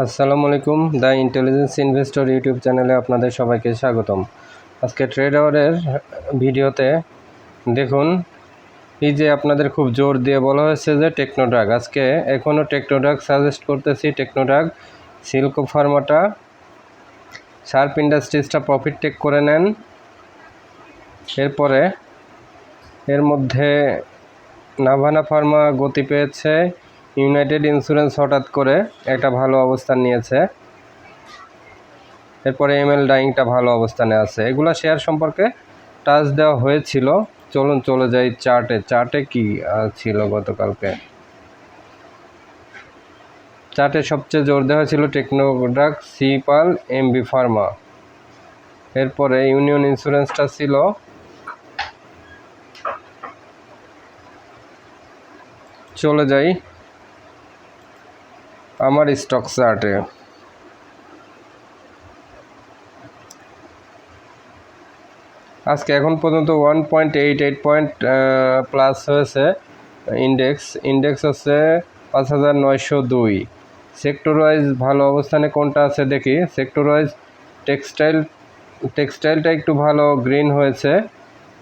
আসসালামু আলাইকুম। The intelligence investor YouTube চ্যানেলে আপনাদের সবাইকে স্বাগতম। আজকে ট্রেড আওয়ারের ভিডিওতে দেখুন, এই যে আপনাদের খুব জোর দিয়ে বলা হয়েছে যে টেকনোড্রাগ, আজকে এখনও টেকনোড্রাগ সাজেস্ট করতেছি। টেকনোড্রাগ, সিল্কো ফার্মাটা, শার্প ইন্ডাস্ট্রিজটা প্রফিট টেক করে নেন। এরপরে এর মধ্যে নাভানা ফার্মা গতি পেয়েছে, ইউনাইটেড ইন্স্যুরেন্স হঠাৎ করে একটা ভালো অবস্থান নিয়েছে, এরপরে এমএল ডাইংটা ভালো অবস্থানে আছে। এগুলা শেয়ার সম্পর্কে টাচ দেওয়া হয়েছিল। চলুন চলে যাই চার্টে কি ছিল গতকালকে। চার্টে সবচেয়ে জোর দেওয়া ছিল টেকনোড্রাগ, সিপাল, এমবি ফার্মা। এরপরে ইউনিয়ন ইন্স্যুরেন্সটা ছিল, চলে যাই আমার স্টক চার্টে। আজকে এখন পর্যন্ত 1.88 পয়েন্ট প্লাস হয়েছে ইন্ডেক্স হচ্ছে 5902। সেক্টর ওয়াইজ ভালো অবস্থানে কোনটা আছে দেখি। সেক্টর ওয়াইজ টেক্সটাইলটা একটু ভালো গ্রিন হয়েছে,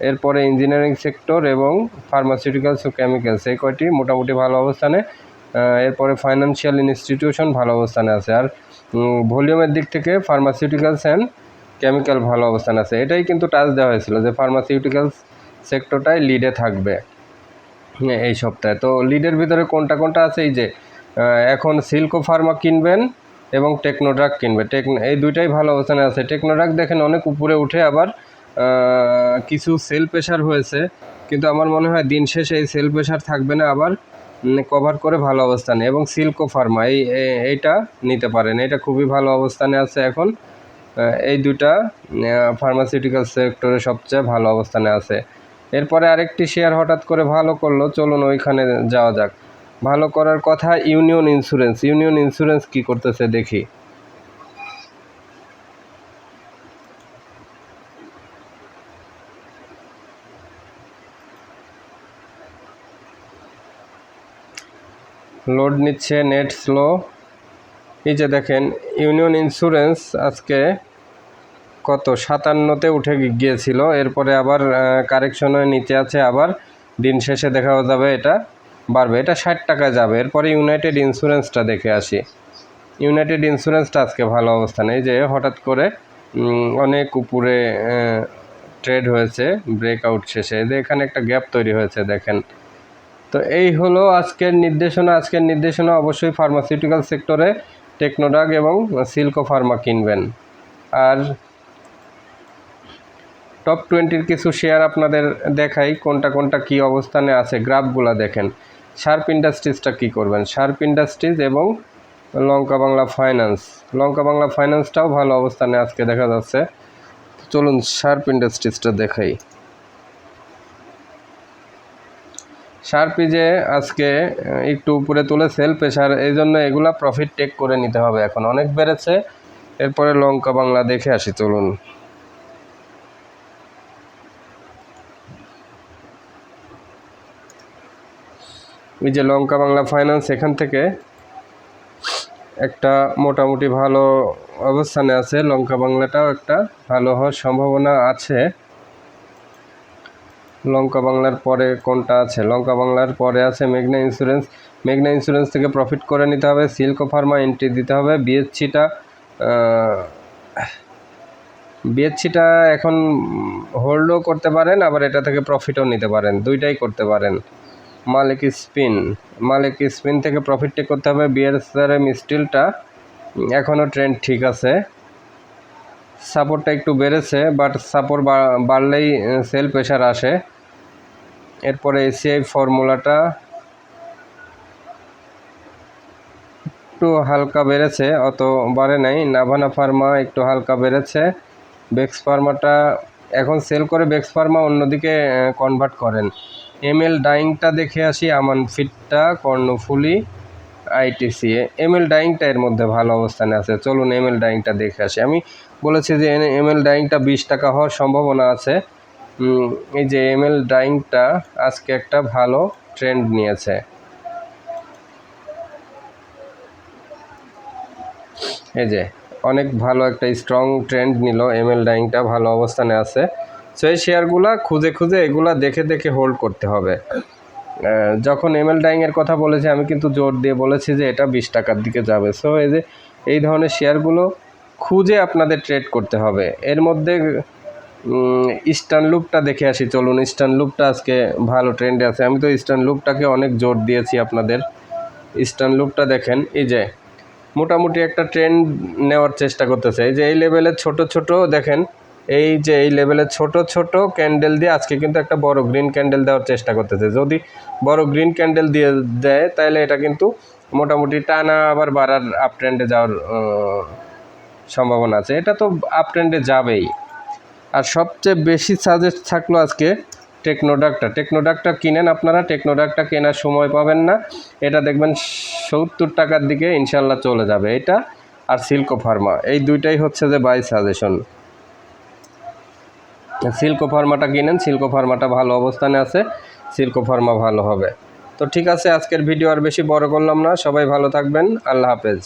এরপরে ইঞ্জিনিয়ারিং সেক্টর এবং ফার্মাসিউটিক্যালস ও কেমিক্যালস, এই কয়টি মোটামুটি ভালো অবস্থানে। এরপরে ফাইন্যান্সিয়াল ইনস্টিটিউশন ভালো অবস্থানে আছে। আর ভলিউমের দিক থেকে ফার্মাসিউটিক্যালস অ্যান্ড কেমিক্যাল ভালো অবস্থান আছে। এটাই কিন্তু টাচ দেওয়া হয়েছিল যে ফার্মাসিউটিক্যালস সেক্টরটাই লিডে থাকবে এই সপ্তাহে। তো লিডের ভিতরে কোনটা কোনটা আছে, এই যে এখন সিল্কো ফার্মা কিনবেন এবং টেকনোড্রাগ কিনবে। এই দুইটাই ভালো অবস্থানে আছে। টেকনোড্রাগ দেখেন অনেক উপরে উঠে আবার কিছু সেল প্রেশার হয়েছে, কিন্তু আমার মনে হয় দিন শেষে এই সেল প্রেশার থাকবে না, আবার কভার করে ভালো অবস্থানে। এবং সিল্কো ফার্মা এইটা নিতে পারেন, এটা খুবই ভালো অবস্থানে আছে এখন। এই দুটা ফার্মাসিউটিক্যাল সেক্টরে সবচেয়ে ভালো অবস্থানে আছে। এরপরে আরেকটি শেয়ার হঠাৎ করে ভালো করলো, চলুন ওইখানে যাওয়া যাক। ভালো করার কথা ইউনিয়ন ইন্স্যুরেন্স কি করতেছে দেখি। লোড নিচ্ছে, নেট স্লো। এই যে দেখেন ইউনিয়ন ইন্স্যুরেন্স আজকে কত 57তে উঠে গিয়েছিল, এরপরে আবার কারেকশন হয়ে নিচে আছে, আবার দিন শেষে দেখা যাবে এটা বাড়বে, এটা 60 টাকায় যাবে। এরপরে ইউনাইটেড ইন্স্যুরেন্সটা দেখে আসি। ইউনাইটেড ইন্স্যুরেন্সটা আজকে ভালো অবস্থানে, এই যে হঠাৎ করে অনেক উপরে ট্রেড হয়েছে ব্রেকআউট শেষে, যে এখানে একটা গ্যাপ তৈরি হয়েছে দেখেন। তো এই হলো আজকের নির্দেশনা। অবশ্যই ফার্মাসিউটিক্যাল সেক্টরে টেকনোড্রাগ এবং সিল্কো ফার্মা কিনবেন। আর টপ 20-র কিছু শেয়ার আপনাদের দেখাই কোনটা কোনটা কী অবস্থানে আছে। গ্রাফগুলা দেখেন। শার্প ইন্ডাস্ট্রিজটা কী করবেন, শার্প ইন্ডাস্ট্রিজ এবং লঙ্কা বাংলা ফাইন্যান্সটাও ভালো অবস্থানে আজকে দেখা যাচ্ছে। চলুন শার্প ইন্ডাস্ট্রিজটা দেখাই। শার্পি যে আজকে একটু উপরে তুলে সেল প্রেশার, এই জন্য এগুলা প্রফিট টেক করে নিতে হবে, এখন অনেক বেড়েছে। এরপরে লঙ্কা বাংলা দেখে আসি, চলুন। এই যে লঙ্কা বাংলা ফাইন্যান্স, এখান থেকে একটা মোটামুটি ভালো অবস্থানে আছে। লঙ্কা বাংলাটাও একটা ভালো হওয়ার সম্ভাবনা আছে। লঙ্কা বাংলার পরে কোনটা আছে? লঙ্কা বাংলার পরে আছে মেঘনা ইন্স্যুরেন্স থেকে প্রফিট করে নিতে হবে। সিল্কো ফার্মা এন্ট্রি দিতে হবে। বিএসসিটা এখন হোল্ডও করতে পারেন, আবার এটা থেকে প্রফিটও নিতে পারেন, দুইটাই করতে পারেন। মালিক স্পিন থেকে প্রফিট টেক করতে হবে। বিএসআরএম স্টিলটা এখনও ট্রেন্ড ঠিক আছে, সাপোর্টটা একটু বেড়েছে, বাট সাপোর্ট বাড়লেই সেল প্রেশার আসে। এরপরে এসিআই ফর্মুলাটা একটু হালকা বেড়েছে, অত বাড়ে নাই। নাভানা ফার্মা একটু হালকা বেড়েছে। বেক্স ফার্মাটা এখন সেল করে বেক্স ফার্মা অন্যদিকে কনভার্ট করেন। এমএল ডাইংটা দেখে আসি। আমান ফিটটা, কর্ণফুলি, আইটিসি। এমএল ডাইংটা এর মধ্যে ভালো অবস্থানে আছে, চলুন এমএল ডাইংটা দেখে আসি। আমি বলেছি যে এমএল ডাইংটা 20 টাকা হওয়ার সম্ভাবনা আছে। এই যে এমএল ডাইংটা আজকে একটা ভালো ট্রেন্ড নিয়েছে। এই যে অনেক ভালো একটা স্ট্রং ট্রেন্ড নিল, এমএল ডাইংটা ভালো অবস্থানে আছে। সো এই শেয়ারগুলা খুঁজে খুঁজে এগুলা দেখে দেখে হোল্ড করতে হবে। যখন এমএল ডাইংয়ের কথা বলেছি আমি কিন্তু জোর দিয়ে বলেছি যে এটা 20 টাকার দিকে যাবে। সো এই যে এই ধরনের শেয়ারগুলো খুঁজে আপনাদের ট্রেড করতে হবে। এর মধ্যে ইস্টার্ন লুপটা দেখে আসি, চলুন। ইস্টার্ন লুপটা আজকে ভালো ট্রেন্ডে আছে। আমি তো ইস্টার্ন লুপটাকে অনেক জোর দিয়েছি আপনাদের। ইস্টার্ন লুপটা দেখেন, এই যে মোটামুটি একটা ট্রেন্ড নেওয়ার চেষ্টা করতেছে। এই যে এই লেভেলের ছোট ছোট দেখেন, এই যে এই লেভেলের ছোট ছোট ক্যান্ডেল দিয়ে আজকে কিন্তু একটা বড় গ্রিন ক্যান্ডেল দেওয়ার চেষ্টা করতেছে। যদি বড় গ্রিন ক্যান্ডেল দিয়ে দেয় তাহলে এটা কিন্তু মোটামুটি টানা আবার বাড়ার আপ ট্রেন্ডে যাওয়ার সম্ভাবনা আছে। এটা তো আপ ট্রেন্ডে যাবেই। আর সবচেয়ে বেশি সাজেস্ট থাকলো আজকে টেকনোডাক্টটা কিনেন আপনারা। টেকনোডাক্টটা কেনার সময় পাবেন না, এটা দেখবেন 70 টাকার দিকে ইনশাল্লাহ চলে যাবে। এটা আর সিল্কো ফার্মা, এই দুইটাই হচ্ছে যে বাই সাজেশন। সিল্কো ফার্মাটা কিনেন, সিল্কো ফার্মাটা ভালো অবস্থানে আছে, সিল্কো ফার্মা ভালো হবে। তো ঠিক আছে, আজকের ভিডিও আর বেশি বড় করলাম না। সবাই ভালো থাকবেন, আল্লাহ হাফেজ।